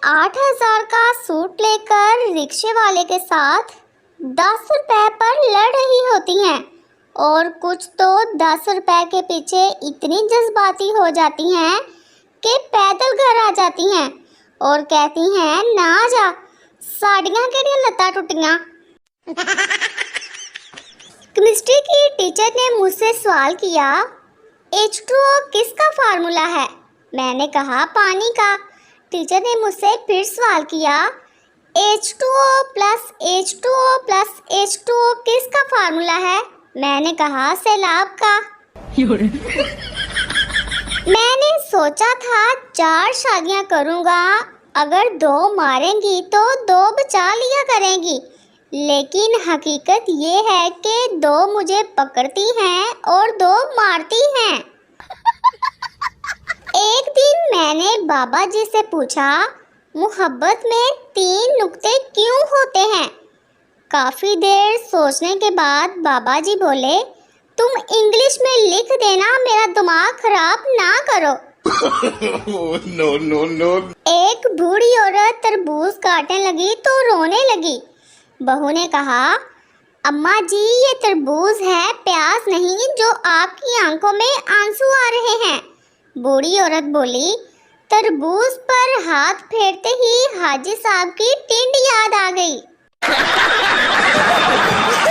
8,000 का सूट लेकर रिक्शे वाले के साथ 10 रुपए पर लड़ रही होती हैं और कुछ तो 10 रुपए के पीछे इतनी जज्बाती हो जाती हैं कि पैदल घर आ जाती हैं और कहती हैं ना जा साड़ियाँ केड़ियां लत्तां टुटियां। केमिस्ट्री की टीचर ने मुझसे सवाल किया, H2O किसका फार्मूला है? मैंने कहा पानी का। टीचर ने मुझसे फिर सवाल किया, H2O plus H2O plus H2O किसका फार्मूला है? मैंने कहा सैलाब का। मैंने सोचा था 4 शादियां करूंगा, अगर 2 मारेंगी तो 2 बचा लिया करेंगी, लेकिन हकीकत ये है कि 2 मुझे पकड़ती हैं और 2 मारती हैं। एक दिन मैंने बाबा जी से पूछा, मोहब्बत में 3 नुक्ते क्यों होते हैं? काफ़ी देर सोचने के बाद बाबा जी बोले, तुम इंग्लिश में लिख देना, मेरा दिमाग खराब ना करो। No. एक बूढ़ी औरत तरबूज काटने लगी तो रोने लगी। बहू ने कहा, अम्मा जी ये तरबूज है, प्याज नहीं जो आपकी आंखों में आंसू आ रहे हैं। बूढ़ी औरत बोली, तरबूज पर हाथ फेरते ही हाजी साहब की टिंड याद आ गई।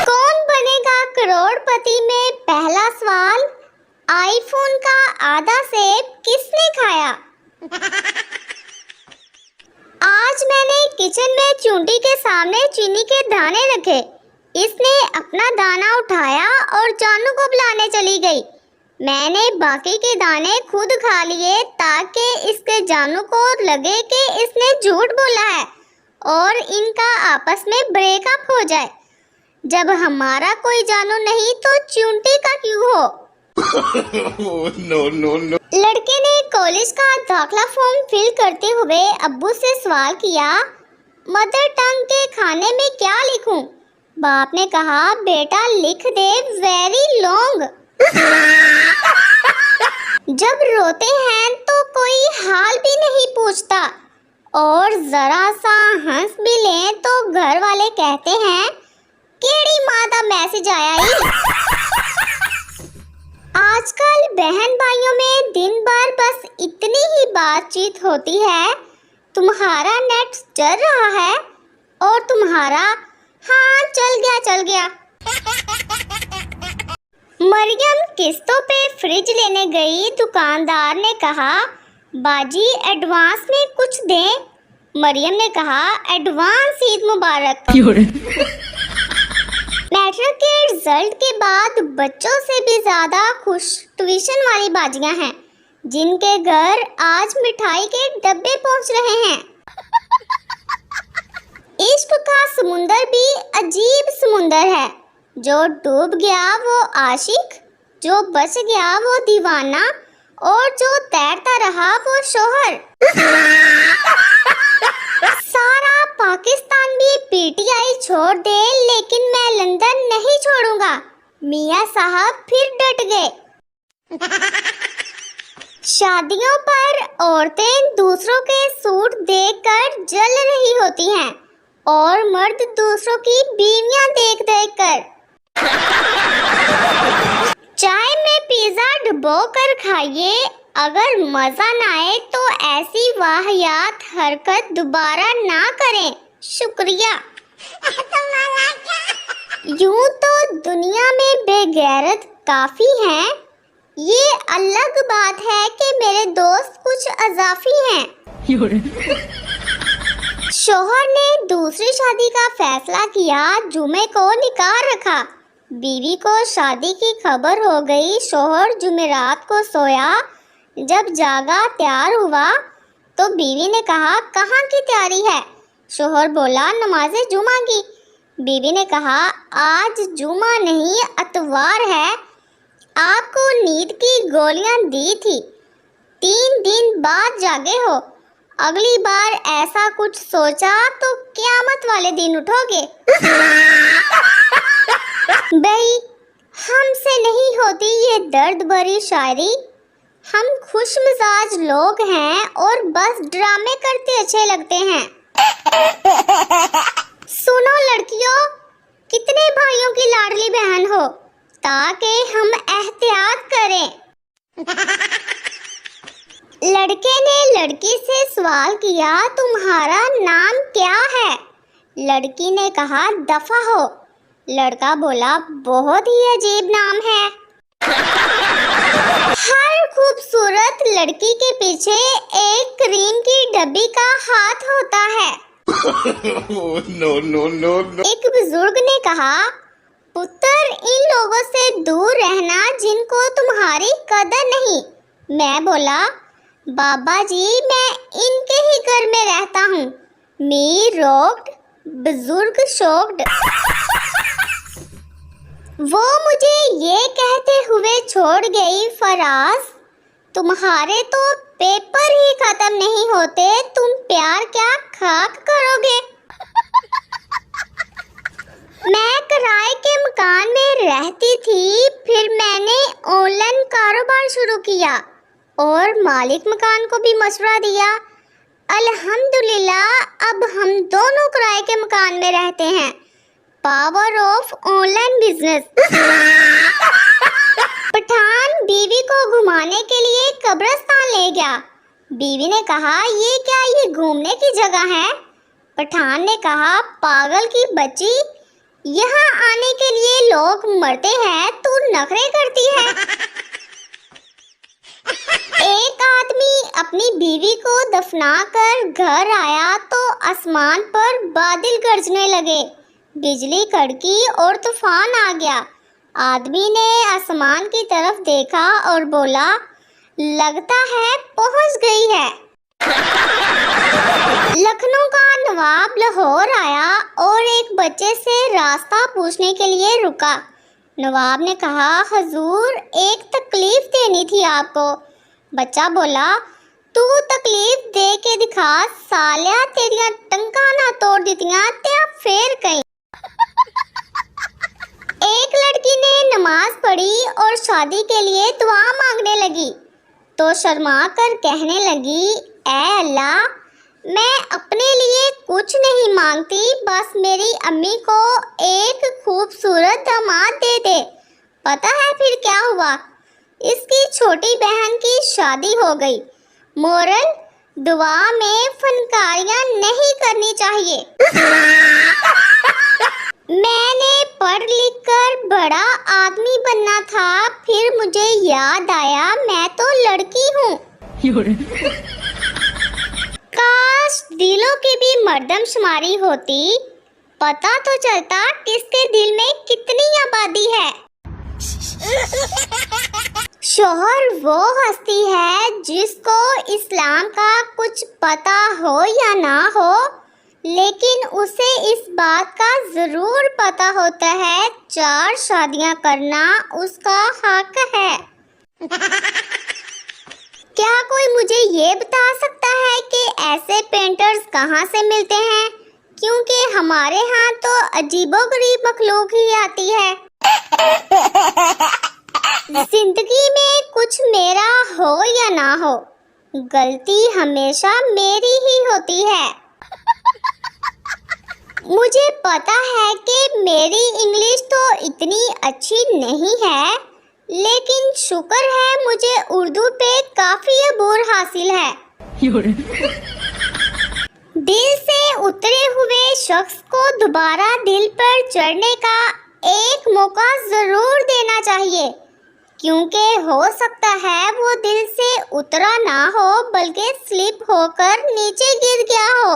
कौन बनेगा करोड़पति में पहला सवाल, आईफोन का आधा सेब किसने खाया? आज मैंने किचन में चूंटी के सामने चीनी के दाने रखे। इसने अपना दाना उठाया और जानू को बुलाने चली गई। मैंने बाकी के दाने खुद खा लिए ताकि इसके जानू को लगे कि इसने झूठ बोला है और इनका आपस में ब्रेकअप हो जाए। जब हमारा कोई जानू नहीं तो चूंटी का क्यों हो? No. लड़के ने कॉलेज का दाखला फॉर्म फिल करते हुए अब्बू से सवाल किया, मदर टंग के खाने में क्या लिखूं? बाप ने कहा, बेटा लिख दे वेरी लॉन्ग। जब रोते हैं तो कोई हाल भी नहीं पूछता और जरा सा हंस भी लें तो घर वाले कहते हैं, केड़ी माँ का मैसेज आया ही। आजकल बहन भाइयों में दिन भर बस इतनी ही बातचीत होती है, तुम्हारा नेट चल रहा है और तुम्हारा हाँ चल गया। मरियम किस्तों पे फ्रिज लेने गई। दुकानदार ने कहा, बाजी एडवांस में कुछ दें। मरियम ने कहा, एडवांस ईद मुबारक। मैट्रिक के रिजल्ट के बाद बच्चों से भी ज़्यादा खुश ट्यूशन वाली बाजियां हैं, जिनके घर आज मिठाई के डब्बे पहुंच रहे हैं। इश्क का समुंदर भी अजीब समुंदर है, जो डूब गया वो आशिक, जो बच गया वो दीवाना और जो तैरता रहा वो शोहर। सारा पाकिस्तान भी पीटीआई छोड़ दे लेकिन मैं लंदन नहीं छोड़ूंगा, मियां साहब फिर डट गए। शादियों पर औरतें दूसरों के सूट देखकर जल रही होती हैं और मर्द दूसरों की बीवियां देख कर। चाय में पिज्जा डुबो कर खाइए, अगर मजा ना आए तो ऐसी वाहियात हरकत दोबारा ना करें। शुक्रिया। यूं तो दुनिया में बेगैरत काफी हैं, ये अलग बात है कि मेरे दोस्त कुछ अजाफी हैं। शोहर ने दूसरी शादी का फैसला किया, जुमे को निकाह रखा। बीवी को शादी की खबर हो गई। शोहर जुमेरात को सोया, जब जागा तैयार हुआ तो बीवी ने कहा, कहाँ की तैयारी है? शोहर बोला, नमाज़े जुमा की। बीवी ने कहा, आज जुमा नहीं अतवार है, आपको नींद की गोलियां दी थी, 3 दिन बाद जागे हो, अगली बार ऐसा कुछ सोचा तो क़यामत वाले दिन उठोगे। भाई हमसे नहीं होती ये दर्द भरी शायरी, ہم خوش مزاج لوگ ہیں اور بس ڈرامے کرتے اچھے لگتے ہیں۔ سنو لڑکیوں، کتنے بھائیوں کی لاڈلی بہن ہو تاکہ ہم احتیاط کریں۔ لڑکے نے لڑکی سے سوال کیا، تمہارا نام کیا ہے؟ لڑکی نے کہا دفع ہو۔ لڑکا بولا بہت ہی عجیب نام ہے۔ ہر خوبصورت لڑکی کے پیچھے ایک کریم کی ڈبی کا ہاتھ ہوتا ہے۔ ایک بزرگ نے کہا پتر، ان لوگوں سے دور رہنا جن کو تمہاری قدر نہیں۔ میں بولا بابا جی میں ان کے ہی گھر میں رہتا ہوں۔ می روکڈ، بزرگ شوکڈ۔ وہ مجھے یہ کہتے ہوئے چھوڑ گئی، فراز تمہارے تو پیپر ہی ختم نہیں ہوتے، تم پیار کیا خاک کرو گے۔ میں کرائے کے مکان میں رہتی تھی، پھر میں نے آن لائن کاروبار شروع کیا اور مالک مکان کو بھی مشورہ دیا۔ الحمدللہ اب ہم دونوں کرائے کے مکان میں رہتے ہیں۔ Power of online business. پٹھان بیوی کو گھمانے کے لیے قبرستان لے گیا۔ بیوی نے کہا یہ کیا، یہ گھومنے کی جگہ ہے؟ پٹھان نے کہا پاگل کی بچی، یہاں آنے کے لیے لوگ مرتے ہیں، تو نخرے کرتی ہے۔ ایک آدمی اپنی بیوی کو دفنا کر گھر آیا تو آسمان پر بادل گرجنے لگے، بجلی کڑکی اور طوفان آ گیا۔ آدمی نے آسمان کی طرف دیکھا اور بولا لگتا ہے پہنچ گئی ہے۔ لکھنؤ کا نواب لاہور آیا اور ایک بچے سے راستہ پوچھنے کے لیے رکا۔ نواب نے کہا حضور ایک تکلیف دینی تھی آپ کو۔ بچہ بولا تو تکلیف دے کے دکھا، سالیا تیریاں ٹنکا نہ توڑ دیتیاں تیا پھر کہیں۔ ایک لڑکی نے نماز پڑھی اور شادی کے لیے دعا مانگنے لگی تو شرما کر کہنے لگی اے اللہ میں اپنے لیے کچھ نہیں مانگتی، بس میری امی کو ایک خوبصورت داماد دے دے۔ پتہ ہے پھر کیا ہوا؟ اس کی چھوٹی بہن کی شادی ہو گئی۔ مورل، دعا میں فنکاریاں نہیں کرنی چاہیے۔ میں نے پڑھ لکھ کر بڑا آدمی بننا تھا، پھر مجھے یاد آیا میں تو لڑکی ہوں۔ کاش دلوں کی بھی مردم شماری ہوتی، پتہ تو چلتا کس کے دل میں کتنی آبادی ہے۔ شوہر وہ ہستی ہے جس کو اسلام کا کچھ پتہ ہو یا نہ ہو، لیکن اسے اس بات کا ضرور پتہ ہوتا ہے 4 شادیاں کرنا اس کا حق ہے۔ کیا کوئی مجھے یہ بتا سکتا ہے کہ ایسے پینٹرز کہاں سے ملتے ہیں؟ کیونکہ ہمارے ہاں تو عجیب و غریب مخلوق ہی آتی ہے۔ زندگی میں کچھ میرا ہو یا نہ ہو، غلطی ہمیشہ میری ہی ہوتی ہے۔ مجھے پتا ہے کہ میری انگلش تو اتنی اچھی نہیں ہے، لیکن شکر ہے مجھے اردو پہ کافی عبور حاصل ہے۔ دل سے اترے ہوئے شخص کو دوبارہ دل پر چڑھنے کا ایک موقع ضرور دینا چاہیے، کیونکہ ہو سکتا ہے وہ دل سے اترا نہ ہو بلکہ سلپ ہو کر نیچے گر گیا ہو۔